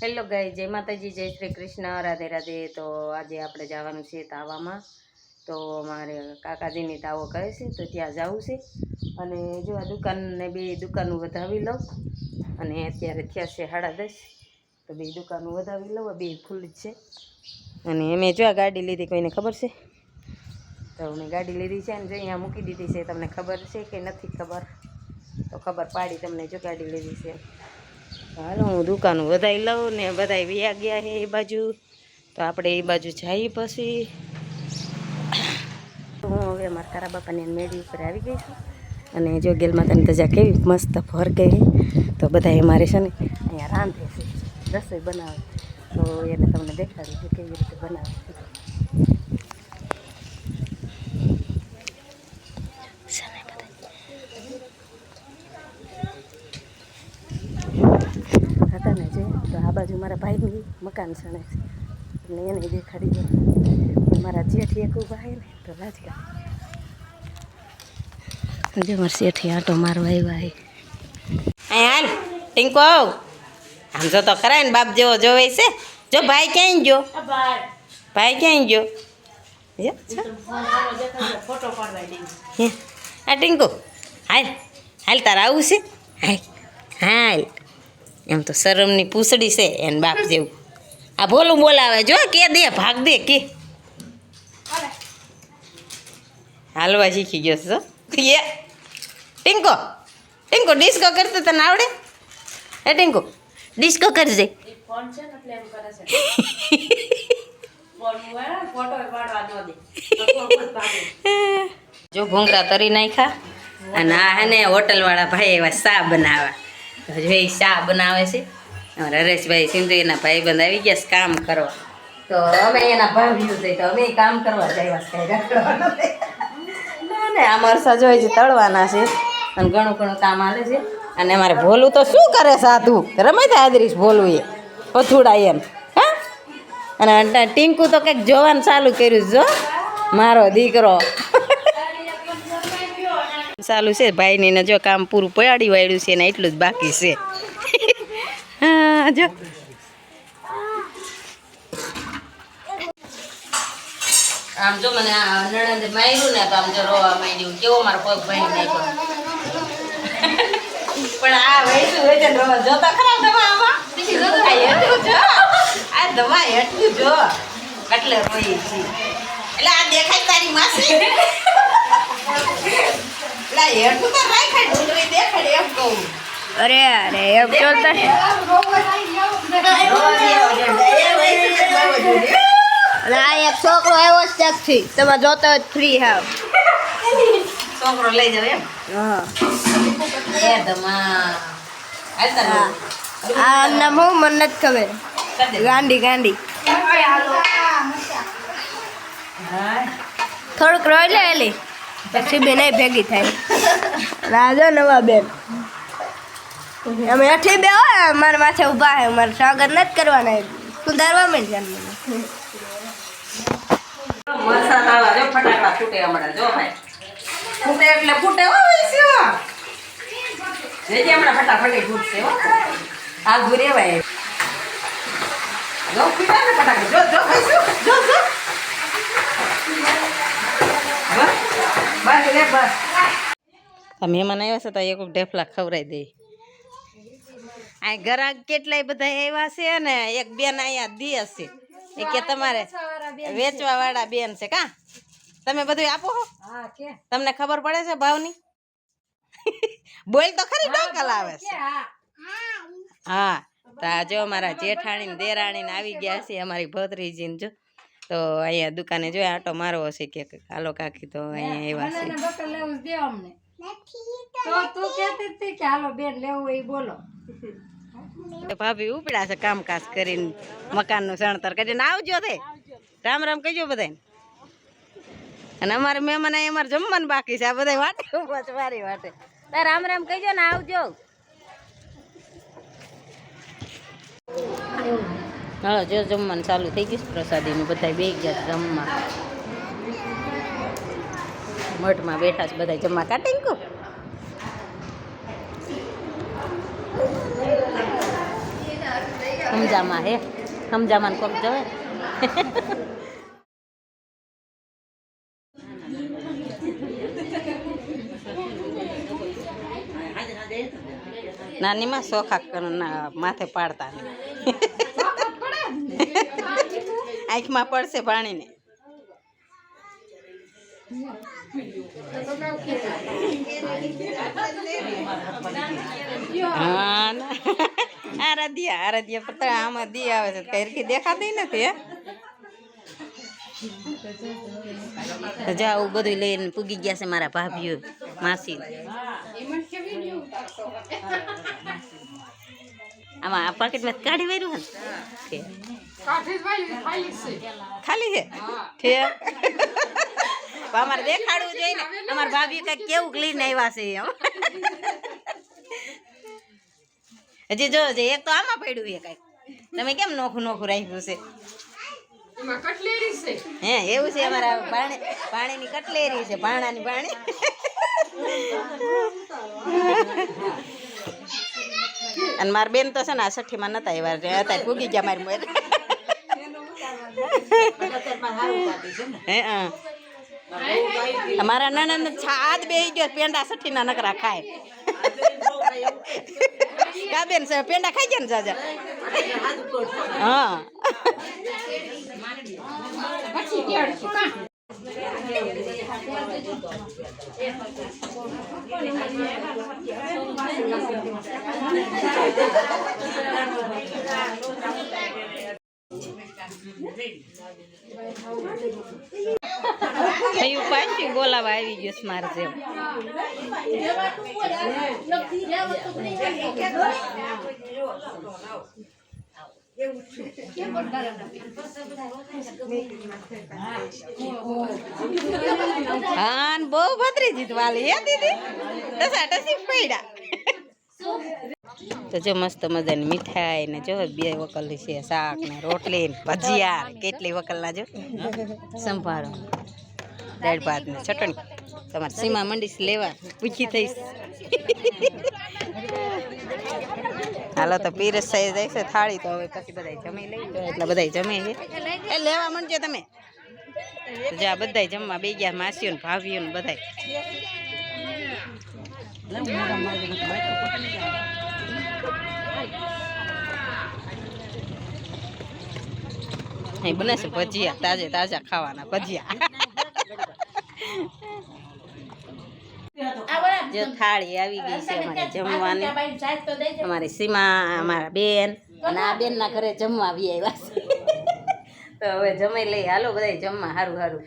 Hello ગાય, જય માતાજી, જય શ્રી કૃષ્ણ, રાધે રાધે। તો આજે આપણે જવાનું છે તાવામાં। તો મારે કાકાજીની તાવો કરે છે તો ત્યાં જવું છે। અને જો આ દુકાનને બે દુકાનો વધાવી લઉં। અને અત્યારે થયા છે 10:30, તો બે દુકાનો વધાવી લઉં, બે ફૂલ જ છે। અને મેં જો આ ગાડી લીધી, કોઈને ખબર છે? તો મેં ગાડી લીધી છે ને જો અહીંયા મૂકી દીધી છે। તમને ખબર છે કે નથી ખબર? તો ખબર પાડી તમને, જો ગાડી લીધી છે। હાલો હું દુકાનો વધારી લઉં ને બધા વ્યા ગયા છે એ બાજુ, તો આપણે એ બાજુ જઈએ પછી। હું હવે મારા તારા બાપાની મેળી ઉપર આવી ગઈ છું। અને જો ગેલ માતાની ધજા કેવી મસ્ત ફર ગઈ, તો બધા અમારે છે ને અહીંયા રાંધે છે, રસોઈ બનાવે। તો એને તમને દેખાડી છે કેવી રીતે બનાવે છે। હતા ને જો, તો આ બાજુ મારા ભાઈનું મકાન સણે છે, એટલે એને દેખાડી દો। મારા જેઠી એક ઊભા છે ને, તો રાજકા જો મારા શેઠી આટો મારવા આવ્યા છે। હાલ ટીંકો, આમ જો તો ખરા ને, બાપ જેવો જોવે છે। જો ભાઈ ક્યાંય ગયો? ભાઈ ક્યાંય ગયો? આ ટીંકો હાલ હાલ, તારે આવું છે? હાલ હાલ, એમ તો શરમની પૂછડી છે એને બાપ જેવું। આ ભોલું બોલાવે, જો કે દે ભાગ દે કે હાલવા શીખી ગયો છો। એ ટીંકો, ટીંકો ડિસ્કો કરતો તને આવડે? એ ટીંકો ડિસ્કો કરજે। જો ભૂંગળા તરી નાખ્યા, અને આ હે ને હોટલવાળા ભાઈ એવા ચા બનાવવા, જો એ ચા બનાવે છે। અમારા હરેશભાઈ સિંધુના ભાઈબંધ આવી ગયા છે કામ કરવા, તો અમે એના ભાવ્યું છે, તો અમે કામ કરવા જાય ને અમારે સજો છે તળવાના છે, અને ઘણું ઘણું કામ હાલે છે। અને અમારે ભોલું તો શું કરે સાધુ રમે છે આદરીશ ભોલું એ પથુડા એમ, હા। અને ટીંકુ તો કંઈક જોવાનું ચાલુ કર્યું, જો મારો દીકરો ચાલુ છે ભાઈની ને, જો કામ પૂરું પડાડી વાળ્યું છે ને એટલું જ બાકી છે। હા જો આમ જો મને આ નણંદે માર્યું ને, તો આમ જો રોવા માંડ્યું, કેવો મારો પગ ભાઈ નાખ્યો। પણ આ વૈસું હોય છે રોવા, જોતા ખરા દવા આમાં એટલું જો, આ દવા એટલું જો એટલે રોઈ છે। એટલે આ દેખાય તારી માસી, એટલે એટલું તો રાખાય ડુંગળી દેખાડે એમ કહું। અરે અરે એમ ચોલતા અને આ એક છોકરો આવ્યો છે ત્યાંથી, તમે જોતો જ ફ્રી હાવ છોકરો લઈ જાવ એમ? હા, એ દમા આ નામ હું મને નથી ખબર, ગાંડી ગાંડી થોડુંક રોઈ લે એલી, પછી બે નહીં ભેગી થાય। રાજો નવા બેન અમે અઠી બે હોય, મારા માથે ઊભા હે, મારે સ્વાગત નથી કરવાના, સુધારવા માંડ્યા મને। વરસાદ આવે જો, ફટાકડા ફૂટે હમણાં, જો ભાઈ ફૂટે એટલે ફૂટે હો વૈસે, જેજે હમણાં ફટાફટી ફૂટશે હો, આ ગુરેવાય જો ફૂટા ને ફટાકડા, જો જો વૈસે, જો જો બસ રે બસ। આ મહેમાન આવ્યા છે તો એક ઢેફલા ખવડાવી દે। આ ગ્રાહક કેટલાય બધા આવ્યા છે ને, એક બેન અહીંયા દી હશે એ કે તમારે વેચવા વાળા બેન છે કા, તમે બધું આપો હો? તમને ખબર પડે છે ભાવની? બોલ તો ખરી, ડોકલ આવે છે। હા, તો આ જો અમારા જેઠાણી ને દેરાણી ને આવી ગયા છે, અમારી ભત્રીજી ને, જો તો અહીંયા દુકાને જો આટો મારવો હશે કે હાલો કાકી, તો અહીંયા આવ્યા છે। ભાભી ઉપડ્યા છે કામકાજ કરીને, મકાન નું સણતર કરીને, આવજો તે રામ રામ કહેજો બધાને। અને અમારે મહેમાન અહીં અમારે જમવાનું બાકી છે, આ બધા વાટે ઉભા છે મારી વાટે, તાર રામ રામ કહેજો ને આવજો। હા જો જમવાનું ચાલુ થઈ ગયું, પ્રસાદીનું બધા બે ગયા જમવા, મઠમાં બેઠા છે બધા જમવા। કાઢી સમજામાં હે સમજામાં કોક જવે નાનીમાં સોખા માથે પાડતા આંખમાં પડશે પાણીને હા આરાધ્યા પતા આમાં દી આવે છે કઈ દેખાતી નથી હે જાવું બધું લઈને પૂગી ગયા છે મારા ભાભીઓ માસી આમાં આ પાકેટમાં કાઢી વાર્યું હે ખાલી છે અમારે દેખાડવું જોઈએ ને અમારા ભાભી કઈક કેવું લઈને આવ્યા છે હજી જો એક તો આમાં પડ્યું છે કઈક તમે કેમ નોખું નોખું રાખ્યું છે હે એવું છે અમારા પાણીની કટલેરી છે ભાણાની પાણી અને મારી બેન તો છે ને આ છઠ્ઠીમાં નતા આવ્યા અત્યારે ભૂગી ગયા મારી મોર હે અમારા નણંદ છાદ બેહી ગયો પેંડા છઠ્ઠીના નકરા ખાય કા બેન પેંડા ખાઈ ગયા ને જાજા હા થયું પાછી બોલાવા આવી ગયો મારે જેમ હા બહુ ભદ્રી જીતવાલી હે દીદી ટસી પડ્યા તો જો મસ્ત મજાની મીઠાઈ ને જો 2 વકલ છે શાક ને રોટલી ને ભજીયા કેટલી વકલના જો સંભારો દાળ ભાત ને ચટણી તમારે સીમા મંડીશ લેવા પૂછી થઈશ હાલો તો પીરસ થઈ જાય છે થાળી તો હવે પછી બધા જમી લઈ એટલે બધા જમે છે એ લેવા માંડજો તમે જ્યાં બધા જમવા બે ગયા માસીઓ ને ભાભીઓ ને બધા અહીં બને છે ભજીયા તાજે તાજા ખાવાના ભજીયા જો થાળી આવી ગઈ છે અમારે જમવાની અમારી સીમા અમારા બેન અને આ બેનના ઘરે જમવા આવી આવ્યા છે તો હવે જમી લઈ હાલો બધા જમવા સારું સારું